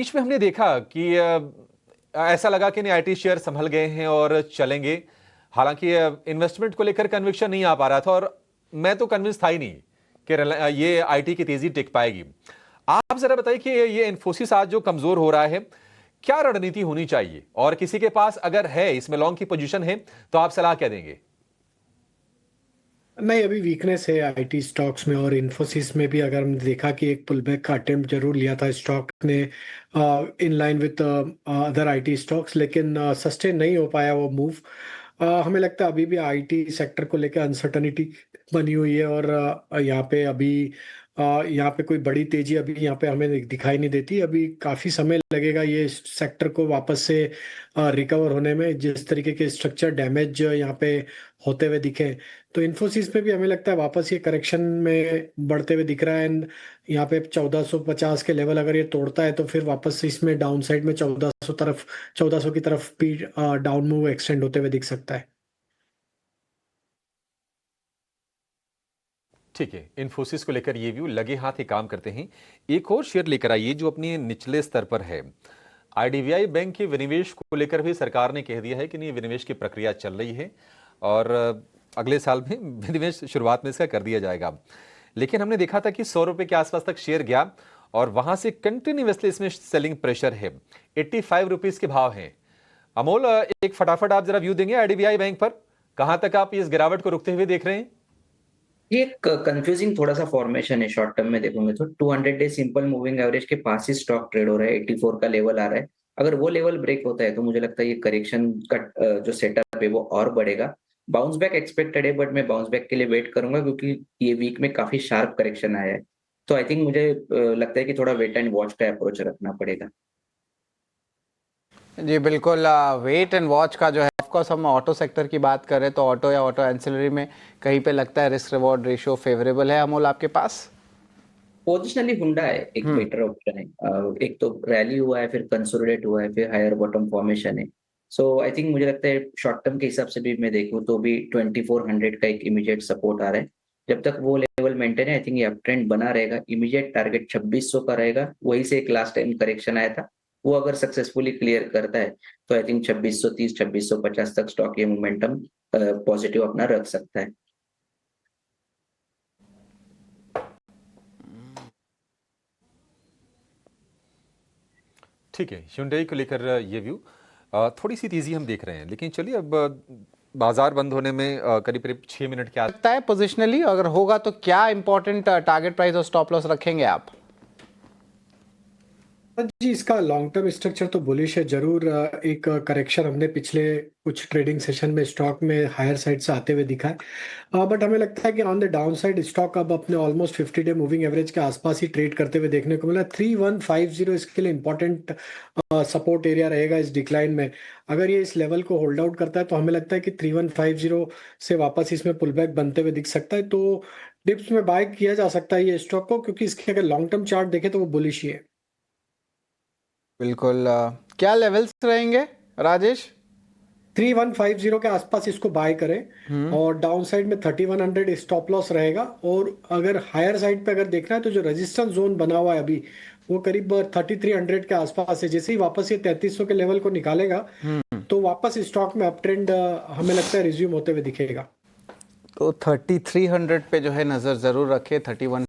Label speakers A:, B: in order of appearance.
A: बीच में हमने देखा कि ऐसा लगा कि नहीं आईटी शेयर संभल गए हैं और चलेंगे। हालांकि इन्वेस्टमेंट को लेकर कन्विक्शन नहीं आ पा रहा था और मैं तो कन्विंस था ही नहीं कि ये आईटी की तेजी टिक पाएगी। आप जरा बताइए कि ये इन्फोसिस आज जो कमजोर हो रहा है, क्या रणनीति होनी चाहिए और किसी के पास अगर है इसमें लॉन्ग की पोजीशन है तो आप सलाह क्या देंगे?
B: नहीं, अभी वीकनेस है आईटी स्टॉक्स में और इन्फोसिस में भी। अगर हमने देखा कि एक पुलबैक का अटेम्प्ट जरूर लिया था स्टॉक ने in line with other IT stocks, लेकिन सस्टेन नहीं हो पाया वो मूव। हमें लगता है अभी भी आईटी सेक्टर को लेकर अनसर्टनिटी बनी हुई है और यहाँ पे अभी यहाँ पे कोई बड़ी तेजी अभी यहाँ पे हमें दिखाई नहीं देती। अभी काफी समय लगेगा ये सेक्टर को वापस से रिकवर होने में, जिस तरीके के स्ट्रक्चर डैमेज यहाँ पे होते हुए दिखे। तो इन्फोसिस में भी हमें लगता है वापस ये करेक्शन में बढ़ते हुए दिख रहा है। एंड यहाँ पे 1450 के लेवल अगर ये तोड़ता है तो फिर वापस से इसमें डाउन साइड में 1400 की तरफ भी डाउन मूव एक्सटेंड होते हुए दिख सकता है।
A: ठीक है, इन्फोसिस को लेकर ये व्यू, लगे हाथ ही काम करते हैं। एक और शेयर लेकर आइए जो अपने निचले स्तर पर है। आईडीबीआई बैंक के विनिवेश को लेकर भी सरकार ने कह दिया है कि नहीं, विनिवेश की प्रक्रिया चल रही है और अगले साल में विनिवेश शुरुआत में इसका कर दिया जाएगा। लेकिन हमने देखा था कि 100 रुपए के आसपास तक शेयर गया और वहां से कंटिन्यूअसली इसमें सेलिंग प्रेशर है। 85 रुपीज के भाव हैं। अमोल, एक फटाफट आप जरा व्यू देंगे आईडीबीआई बैंक पर, कहां तक आप इस गिरावट को रुकते हुए देख रहे हैं?
C: ये एक कंफ्यूजिंग थोड़ा सा फॉर्मेशन है। शॉर्ट टर्म में देखोगे तो 200 डे सिंपल मूविंग एवरेज के पास ही स्टॉक ट्रेड हो रहा है। 84 का लेवल आ रहा है। अगर वो लेवल ब्रेक होता है तो मुझे लगता है ये करेक्शन का जो सेटअप है वो और बढ़ेगा। बाउंस बैक एक्सपेक्टेड है, बट मैं बाउंस बैक के लिए वेट करूंगा क्योंकि ये वीक में काफी शार्प करेक्शन आया है। तो आई थिंक मुझे लगता है कि थोड़ा वेट एंड वॉच का अप्रोच रखना पड़ेगा।
D: जी बिल्कुल, वेट एंड वॉच का जो है, ऑफकोर्स हम ऑटो सेक्टर की बात करें तो ऑटो या ऑटो एंसिलरी में कहीं पे लगता है रिस्क रिवॉर्ड रेशियो फेवरेबल है। अमोल, आपके पास
C: पोजिशनली हुंडा है एक बेटर ऑप्शन है। एक तो रैली हुआ है, फिर कंसोलिडेट हुआ है, फिर हायर बॉटम फॉर्मेशन है। सो आई थिंक मुझे लगता है शॉर्ट टर्म के हिसाब से भी मैं देखूं तो भी 2400 का एक इमीडिएट सपोर्ट आ रहा है। जब तक वो लेवल मेंटेन है आई थिंक ये अप ट्रेंड बना रहेगा। इमीडिएट टारगेट 2600 का रहेगा, वहीं से एक लास्ट टाइम करेक्शन आया था, वो अगर सक्सेसफुली क्लियर करता है तो आई थिंक 2630 2650 तक स्टॉक ये मोमेंटम पॉजिटिव अपना रख सकता है।
A: ठीक है, Hyundai को लेकर ये व्यू, थोड़ी सी तेजी हम देख रहे हैं, लेकिन चलिए अब बाजार बंद होने में करीब करीब 6 मिनट के आसपास
D: लगता है पोजिशनली अगर होगा तो क्या इंपॉर्टेंट टारगेट प्राइस और स्टॉप लॉस रखेंगे आप?
B: जी, इसका लॉन्ग टर्म स्ट्रक्चर तो बुलिश है जरूर। एक करेक्शन हमने पिछले कुछ ट्रेडिंग सेशन में स्टॉक में हायर साइड से आते हुए दिखा है। बट हमें लगता है कि on the down side stock अब अपने ऑलमोस्ट 50 डे मूविंग एवरेज के आसपास ही ट्रेड करते हुए देखने को मिला। 3150 इसके लिए इंपॉर्टेंट सपोर्ट एरिया रहेगा इस डिक्लाइन में। अगर ये इस लेवल को होल्ड आउट करता है तो हमें लगता है कि 3150 से वापस इसमें पुल बैक बनते हुए दिख सकता है। तो डिप्स में बाय किया जा सकता है ये स्टॉक को, क्योंकि इसके अगर लॉन्ग टर्म चार्ट देखें तो वो बुलिश ही है।
D: बिल्कुल, क्या लेवल्स रहेंगे राजेश?
B: 3150 के आसपास इसको बाय करें और डाउन साइड में 3100 स्टॉप लॉस रहेगा। और अगर हायर साइड पे अगर देखना है तो जो रेजिस्टेंस जोन बना हुआ है अभी वो करीब 3300 के आसपास है। जैसे ही वापस ये 3300 के लेवल को निकालेगा तो वापस स्टॉक में अप ट्रेंड हमें लगता है रिज्यूम होते हुए दिखेगा।
D: तो 3300 पे जो है नज़र ज़रूर रखें। 31